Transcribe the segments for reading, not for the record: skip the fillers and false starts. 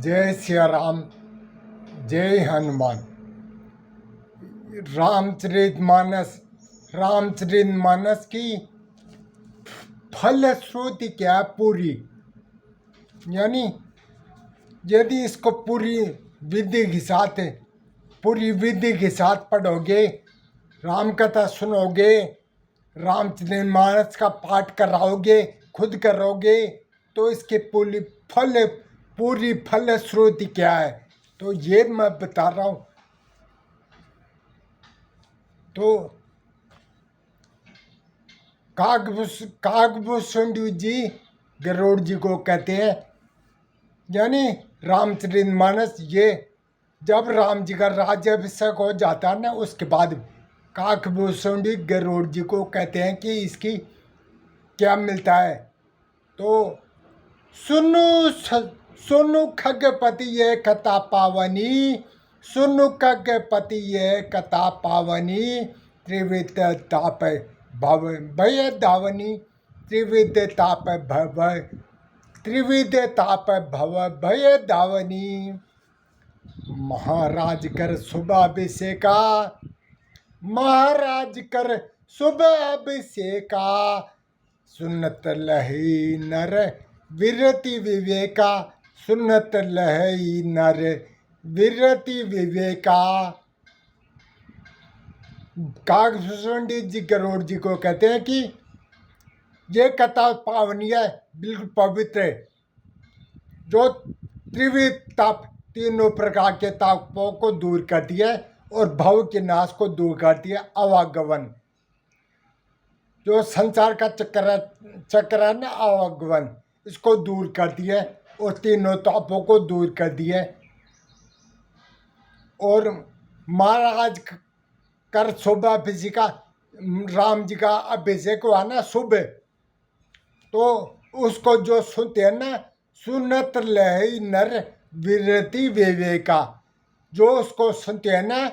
जय सिया राम, जय हनुमान। रामचरितमानस की फलश्रुति क्या है? पूरी, यानी यदि इसको पूरी विधि के साथ पढ़ोगे, राम कथा सुनोगे, रामचरितमानस का पाठ कराओगे, खुद करोगे, तो इसके पूरी फलश्रुति क्या है, तो ये मैं बता रहा हूँ। तो काकभूषण जी गरुड़ जी को कहते हैं, यानी रामचरितमानस। ये जब राम जी का राज्याभिषेक हो जाता है ना, उसके बाद काकभूषण जी गरुड़ जी को कहते हैं कि इसकी क्या मिलता है। तो सुनु खगपति ये कथा पावनी, सुनु खगपति ये कथा पावनी, त्रिविध ताप भव भय धावनी, त्रिविध ताप भव भय धावनी। महाराज कर शुभ अभिषेका, महाराज कर शुभ अभिषेका, सुनत लही नर विरति विवेका, सुनत लही नर विरति विवेका। काकभूषण जी गरुड़ जी को कहते हैं कि ये कथा पावनी है, बिल्कुल पवित्र है, जो त्रिविध ताप, तीनों प्रकार के तापों को दूर करती है और भव के नाश को दूर करती है। आवागमन, जो संसार का चक्र है ना, आवागमन, इसको दूर करती है और तीनों तापों को दूर कर दी है। और महाराज कर शुभ अभिषेका, राम जी का अभिषेक हुआ ना शुभ, तो उसको जो सुनते हैं ना, सुनत लही नर विरति विवेका, जो उसको सुनते हैं ना,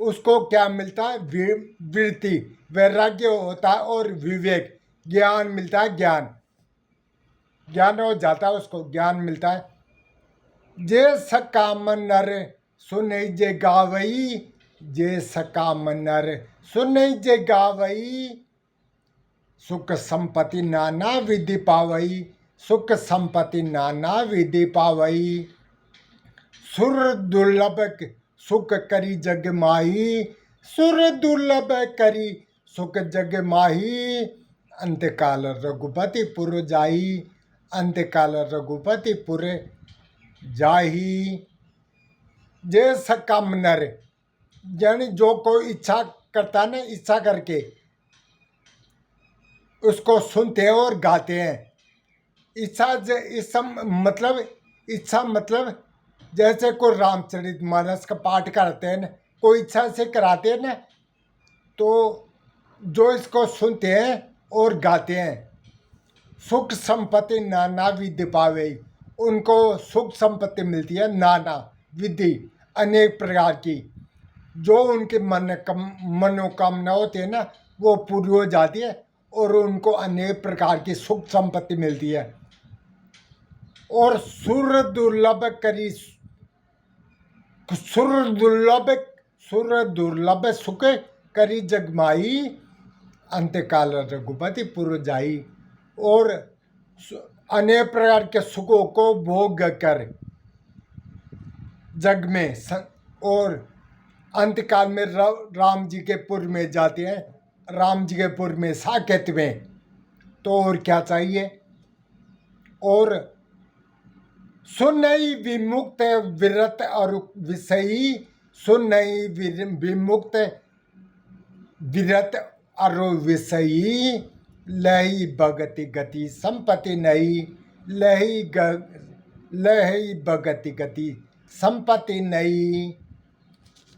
उसको क्या मिलता है? वृत्ति, वैराग्य होता है, और विवेक, ज्ञान मिलता है। ज्ञान हो जाता है, उसको ज्ञान मिलता है। जे सकाम नर सुनै जे गावई, जे सकाम नर सुनै जे गावई, सुख संपत्ति नाना विधि पावई, सुख संपत्ति नाना विधि पावई। सुर दुर्लभ सुख करी जग माही, सुर दुर्लभ करी सुख जग माही, अंतकाल रघुपति पुर जाई, अंतकाल रघुपति पुर जाही। जे सकाम नर, यानी जो कोई इच्छा करता है ना, इच्छा करके उसको सुनते हैं और गाते हैं। इच्छा मतलब जैसे कोई रामचरितमानस का पाठ करते हैं ना, कोई इच्छा से कराते हैं ना, तो जो इसको सुनते हैं और गाते हैं, सुख संपत्ति नाना विधि पावे, उनको सुख संपत्ति मिलती है, नाना विधि, अनेक प्रकार की। जो उनके मनोकामना होती है ना, वो पूरी हो जाती है और उनको अनेक प्रकार की सुख संपत्ति मिलती है। और सुर दुर्लभ सुख करी जगमाई, अंतकाल रघुपति पुर जाई। और अनेक प्रकार के सुखों को भोग कर जग में, और अंतकाल में राम जी के पुर में जाते हैं, राम जी के पुर में, साकेत में। तो और क्या चाहिए? और सुनई विमुक्त विरत और विषयी, सुनई विमुक्त विरत और विषयी, लही भगति गति संपत्ति नहीं, लही भगति गति संपत्ति नहीं।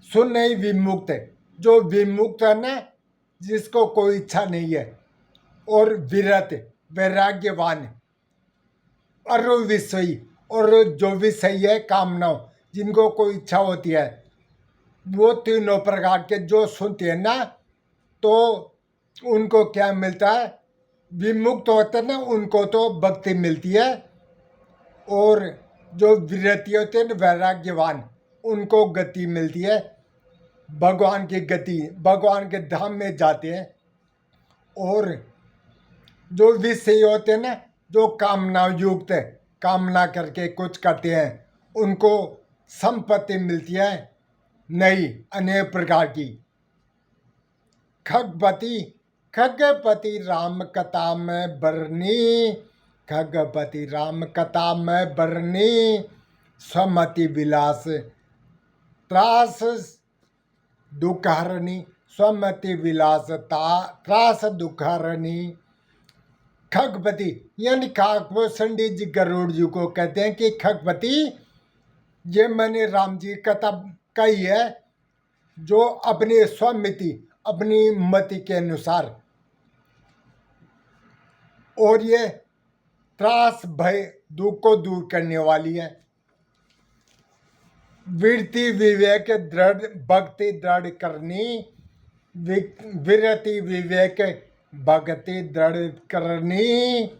सुनई विमुक्त, जो विमुक्त है ना, जिसको कोई इच्छा नहीं है, और विरत वैराग्यवान, और विषयी, और जो विषय है कामनाओं, जिनको कोई इच्छा होती है, वो तीनों प्रकार के जो सुनते हैं ना, तो उनको क्या मिलता है? विमुक्त होते हैं ना, उनको तो भक्ति मिलती है। और जो विरती होते हैं वैराग्यवान, उनको गति मिलती है, भगवान की गति, भगवान के धाम में जाते हैं। और जो विषय होते हैं ना, जो कामना युक्त है, कामना करके कुछ करते हैं, उनको संपत्ति मिलती है नई अनेक प्रकार की। खगपति राम कथा में बरनी, खगपति राम कथा में बरनी, स्वमति विलास त्रास दुखहरणी, स्वमति विलास त्रास दुखहरणी। खगपति यानी काकभूषणी जी गरुड़ जी को कहते हैं कि खगपति, ये मैंने राम जी कथा कही है जो अपनी स्वमति, अपनी मति के अनुसार, और ये त्रास भय दुख को दूर करने वाली है। विरति विवेक दृढ़ भक्ति दृढ़ करनी, विरति विवेक भक्ति दृढ़ करनी,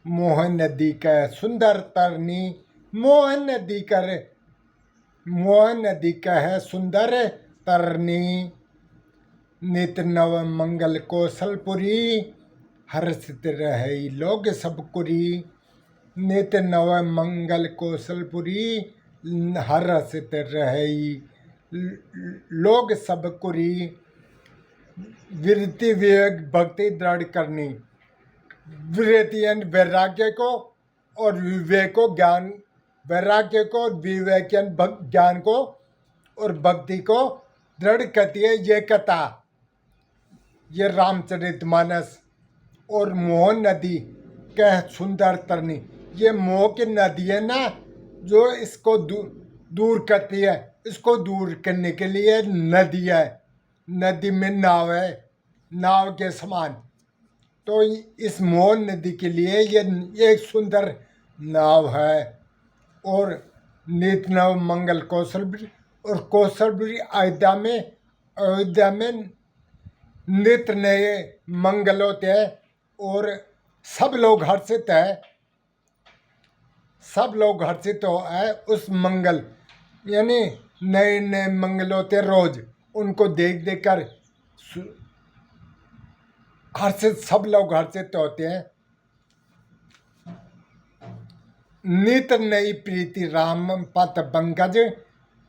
मोहन नदी का सुंदर तरनी, मोहन नदी का है सुंदर तरनी। नित नव मंगल कौशलपुरी, हर्षित रहे लोग सबकुरी। नित नव मंगल कौशलपुरी, हर्षित रहे लोग सबकुरी। विरति विवेक भक्ति दृढ़ करनी, विरति यानी वैराग्य को, और विवेक को ज्ञान, वैराग्य को विवेक ज्ञान को और भक्ति को दृढ़ करती है ये कथा, ये रामचरितमानस। और मोह नदी कह सुंदर तरनी, ये मोह की नदी है ना, जो इसको दूर करती है, इसको दूर करने के लिए नदी है, नदी में नाव है, नाव के समान। तो इस मोह नदी के लिए ये एक सुंदर नाव है। और नित नव मंगल कौशलपुरी, और कौशलपुरी अयोध्या में नित्य नए मंगल होते हैं, और सब लोग हर्षित है, सब लोग हर्षित है उस मंगल, यानी नए नए मंगल होते रोज, उनको देख देख कर हर्षित, सब लोग हर्षित होते हैं। नित नई प्रीति राम पद पंकज,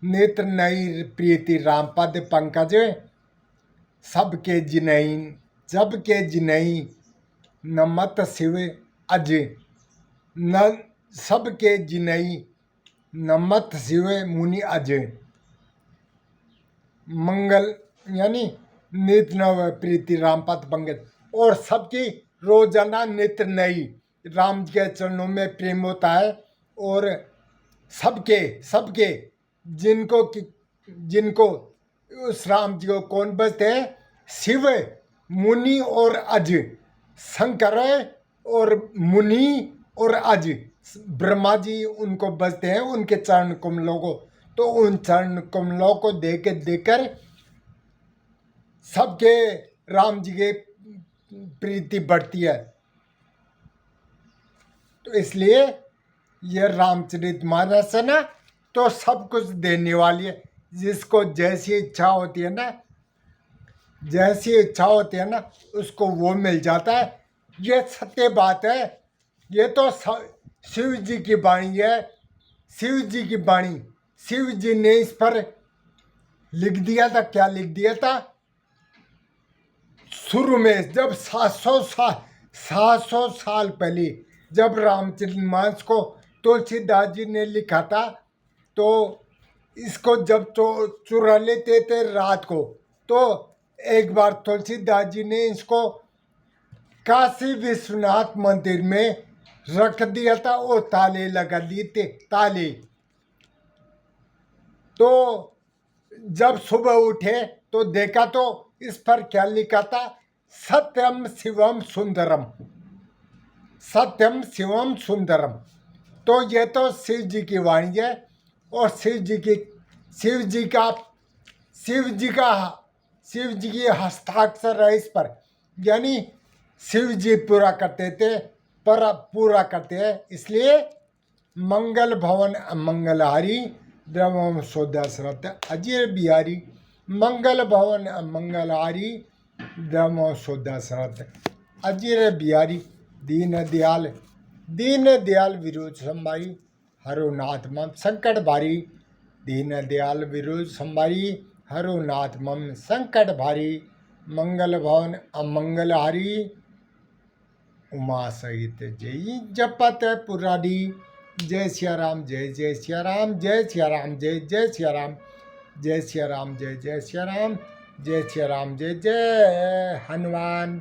नित नई प्रीति राम पद पंकज, सबके जिनई नमत शिव अज, न सबके जिनई नमत शिव मुनि अज। मंगल यानी नित नव प्रीति राम पद पंकज, और सबकी रोजाना नित्य नई राम के चरणों में प्रेम होता है। और सबके जिनको उस राम जी को कौन बजते हैं, शिव मुनि और अज, शंकर और मुनि और अज, ब्रह्मा जी उनको बजते हैं, उनके चरण कमलों को। तो उन चरण कमलों को देखकर सबके राम जी के प्रीति बढ़ती है। तो इसलिए ये रामचरितमानस है ना, तो सब कुछ देने वाली है। जिसको जैसी इच्छा होती है ना, जैसी इच्छा होती है ना, उसको वो मिल जाता है। ये सत्य बात है। ये तो शिव जी की वाणी है, शिव जी की वाणी। शिव जी ने इस पर लिख दिया था, क्या लिख दिया था शुरू में, जब 700 साल पहले जब रामचरितमानस को तुलसीदास जी ने लिखा था, तो इसको जब चुरा लेते थे रात को, तो एक बार तुलसीदास जी ने इसको काशी विश्वनाथ मंदिर में रख दिया था, और ताले लगा लिए थे, ताले। तो जब सुबह उठे तो देखा तो इस पर क्या लिखा था, सत्यम शिवम सुंदरम, सत्यम शिवम सुंदरम। तो ये तो शिव जी की वाणी है, और शिव जी की हस्ताक्षर है इस पर, यानी शिव जी पूरा करते थे, पर पूरा करते हैं। इसलिए मंगल भवन मंगलहारी द्रवम सो दशरथ अजय बिहारी। मंगल भवन मंगलहारी द्रवम सो दशरथ अजय बिहारी। दीन दयाल विरोध संभारी हरो नाथ मम संकट भारी। दीन दयाल विरोध संभारी हरो नाथ मम संकट भारी। मंगल भवन अमंगलहारी उमा सहित जय जपत पुरारी। जय सिया राम जय जय सिया राम जय सिया राम जय जय सिया राम जय सिया राम जय जय सिया राम जय सिया राम जय जय हनुमान।